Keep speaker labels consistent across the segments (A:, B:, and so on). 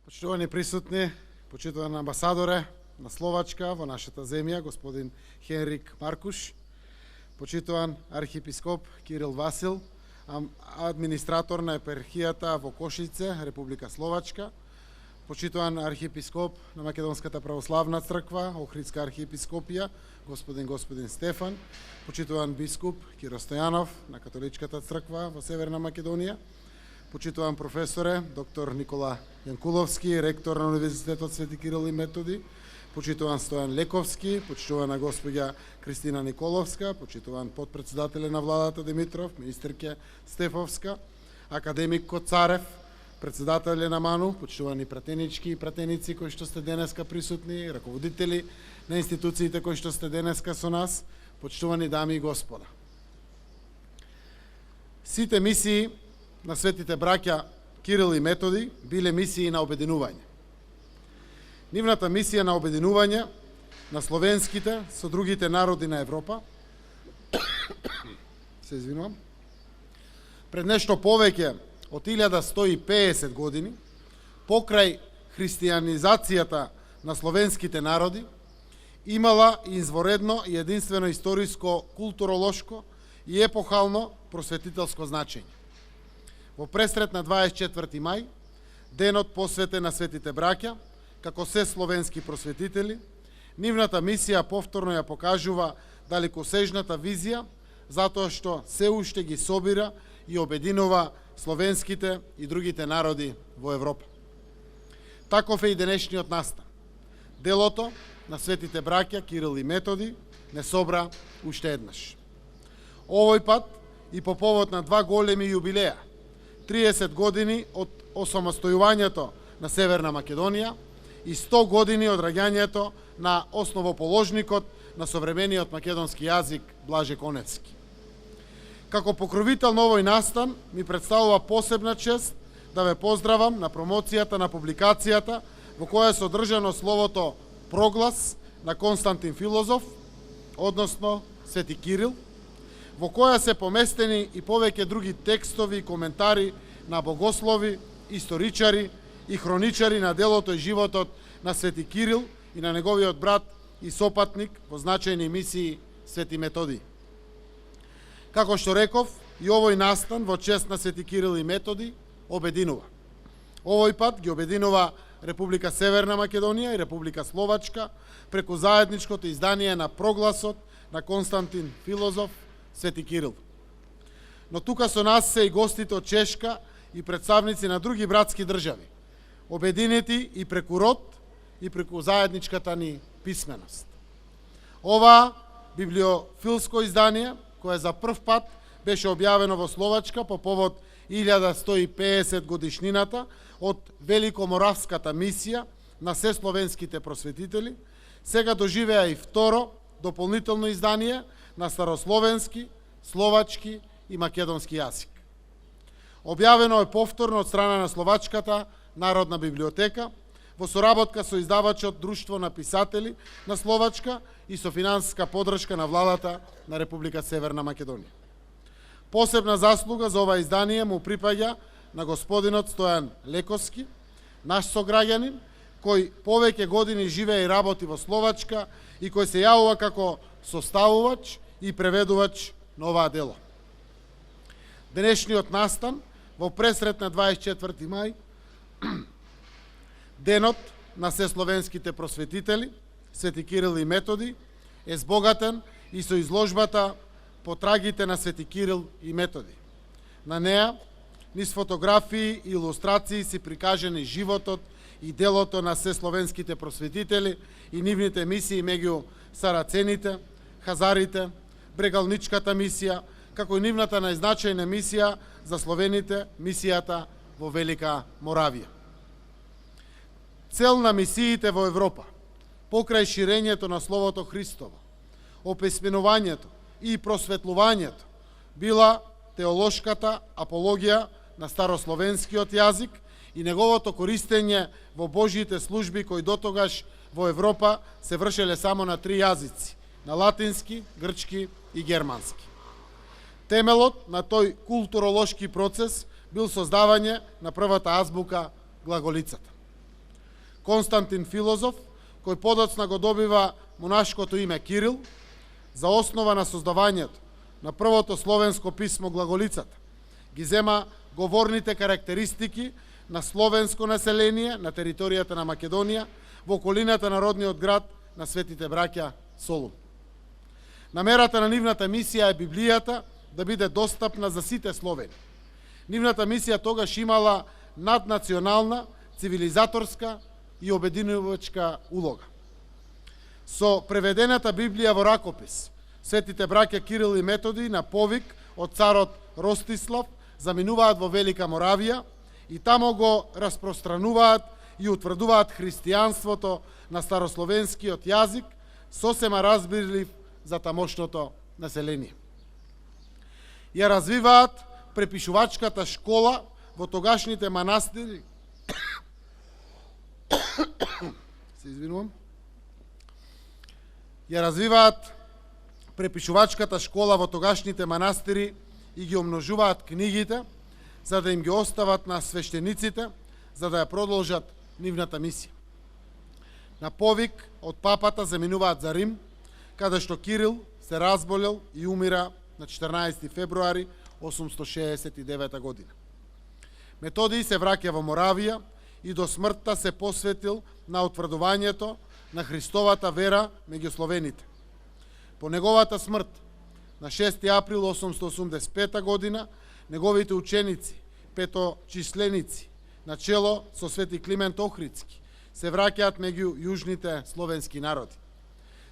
A: Почитувани присутни, почитуван амбасадоре на Словачка во нашата земја, господин Хенрик Маркуш, почитуван архиепископ Кирил Васил, администратор на епархијата во Кошице, Република Словачка, почитуван архиепископ на Македонската православна црква, Охридска архиепископија, господин Стефан, почитуван бискуп Киро Стојанов на Католичката црква во Северна Македонија, почитуван професоре, доктор Никола Јанкуловски, ректор на Универзитетот Свети Кирил и Методи, почитуван Стојан Лековски, почитувана господја Кристина Николовска, почитуван подпредседателе на владата Димитров, министерке Стефовска, академик Коцарев, председателе на МАНУ, почитувани пратенички и пратеници кои што сте денеска присутни, раководители на институциите кои што сте денеска со нас, почитувани дами и господа. Сите мисии на светите браќа Кирил и Методи биле мисии на обединување. Нивната мисија на обединување на словенските со другите народи на Европа се извинувам, пред нешто повеќе од 1150 години, покрај христијанизацијата на словенските народи, имала изворедно и единствено историско, културолошко и епохално просветителско значење. Во пресрет на 24 мај, денот посветен на светите браќа, како се словенски просветители, нивната мисија повторно ја покажува далекосежната визија, затоа што се уште ги собира и обединува словенските и другите народи во Европа. Таков е и денешниот настан. Делото на светите браќа Кирил и Методи не собра уште еднаш. Овој пат и по повод на два големи јубилеа, 30 години од осамостојувањето на Северна Македонија и 100 години од раѓањето на основоположникот на современиот македонски јазик Блаже Коневски. Како покровител на овој настан ми представува посебна чест да ве поздравам на промоцијата на публикацијата во која е содржано словото Проглас на Константин Филозоф, односно Свети Кирил, во која се поместени и повеќе други текстови и коментари на богослови, историчари и хроничари на делото и животот на Свети Кирил и на неговиот брат и сопатник во значајни мисии Свети Методи. Како што реков, и овој настан во чест на Свети Кирил и Методи обединува. Овој пат ги обединува Република Северна Македонија и Република Словачка преку заедничкото издание на Прогласот на Константин Филозоф Свети Кирил. Но тука со нас се и гостите од Чешка и представници на други братски држави, обединети и преку род и преку заедничката ни писменост. Ова библиофилско издание, кое за прв пат беше објавено во Словачка по повод 1150 годишнината од Великоморавската мисија на сесловенските просветители, сега доживеа и второ дополнително издание на старословенски, словачки и македонски јазик. Објавено е повторно од страна на Словачката Народна библиотека во соработка со издавачот Друштво на писатели на Словачка и со финансиска поддршка на владата на Република Северна Македонија. Посебна заслуга за ова издание му припаѓа на господинот Стојан Лековски, наш сограѓанин, кој повеќе години живее и работи во Словачка и кој се јавува како составувач и преведувач на оваа дело. Денешниот настан во пресрет на 24 мај, денот на сесловенските просветители, Свети Кирил и Методи, е збогатен и со изложбата Потрагите на Свети Кирил и Методи. На неа, низ фотографии и илустрации си прикажени животот и делото на сесловенските просветители и нивните мисии меѓу сарацените, хазарите, брегалничката мисија, како и нивната најзначајна мисија за словените, мисијата во Велика Моравија. Цел на мисиите во Европа, покрај ширењето на Словото Христово, описменувањето и просветлувањето, била теолошката апологија на старословенскиот јазик и неговото користење во Божјите служби кои дотогаш во Европа се вршеле само на три јазици, на латински, грчки и германски. Темелот на тој културолошки процес бил создавање на првата азбука глаголицата. Константин Филозоф, кој подоцна го добива монашкото име Кирил, за основа на создавањето на првото словенско писмо Глаголицата, ги зема говорните карактеристики на словенско население на територијата на Македонија во околината на родниот град на светите браќа Солун. Намерата на нивната мисија е Библијата да биде достапна за сите словени. Нивната мисија тогаш имала наднационална, цивилизаторска и обединувачка улога. Со преведената Библија во ракопис, светите браќа Кирил и Методи на повик од царот Ростислав заминуваат во Велика Моравија и тамо го распространуваат и утврдуваат христијанството на старословенскиот јазик, сосема разбирлив за тамошното население. Ја развиваат препишувачката школа во тогашните манастири се извинувам. Ја развиваат препишувачката школа во тогашните манастири и ги умножуваат книгите, за да им ги остават на свештениците, за да ја продолжат нивната мисија. На повик од папата заминуваат за Рим, каде што Кирил се разболел и умира на 14 февруари 869 година. Методий се враќа во Моравија и до смртта се посветил на утврдувањето на Христовата вера меѓу словените. По неговата смрт, на 6 април 885 година, неговите ученици, петочисленици, на чело со Свети Климент Охридски, се враќаат меѓу јужните словенски народи.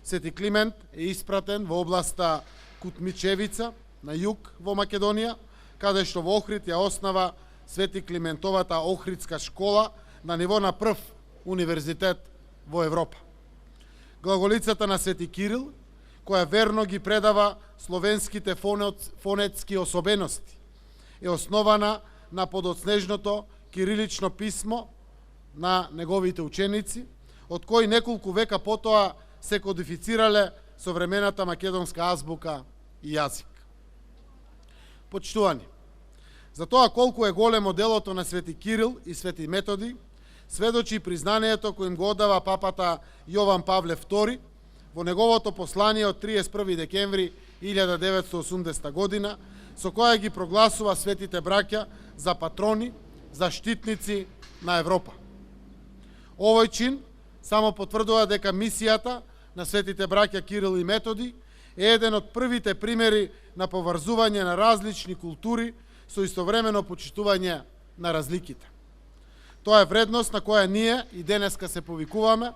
A: Свети Климент е испратен во областа Кутмичевица, на југ во Македонија, каде што во Охрид ја основа Свети Климентовата Охридска школа на ниво на прв универзитет во Европа. Глаголицата на Свети Кирил, која верно ги предава словенските фонетски особености, е основана на подоцнежното кирилично писмо на неговите ученици, од кои неколку века потоа се кодифицирале современата македонска азбука и јазик. Почитувани, за тоа колку е големо делото на Свети Кирил и Свети Методи, сведочи признанието кој им го оддава папата Јован Павле II во неговото послание од 31 декември 1980 година, со која ги прогласува светите браќа за патрони, заштитници на Европа. Овој чин само потврдува дека мисијата на светите браќа Кирил и Методи е еден од првите примери на поврзување на различни култури со истовремено почитување на разликите. Тоа е вредност на која ние и денеска се повикуваме,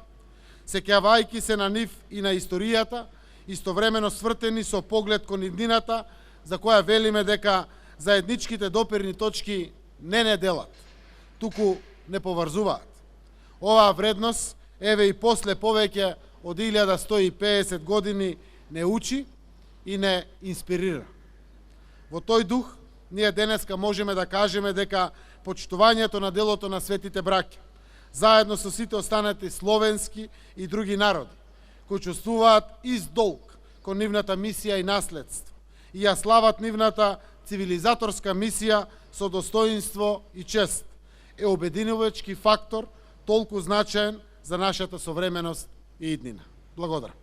A: сеќавајќи се на нив и на историјата, истовремено свртени со поглед кон иднината, за која велиме дека заедничките допирни точки не делат, туку не поврзуваат. Оваа вредност, еве и после повеќе од 1150 години, не учи и не инспирира. Во тој дух, ние денеска можеме да кажеме дека почитувањето на делото на светите браќа, заедно со сите останати словенски и други народи, кои чувствуваат ист долг кон нивната мисија и наследство, и ја слават нивната цивилизаторска мисија со достоинство и чест, е обединувачки фактор толку значаен за нашата современост и иднина. Благодарам.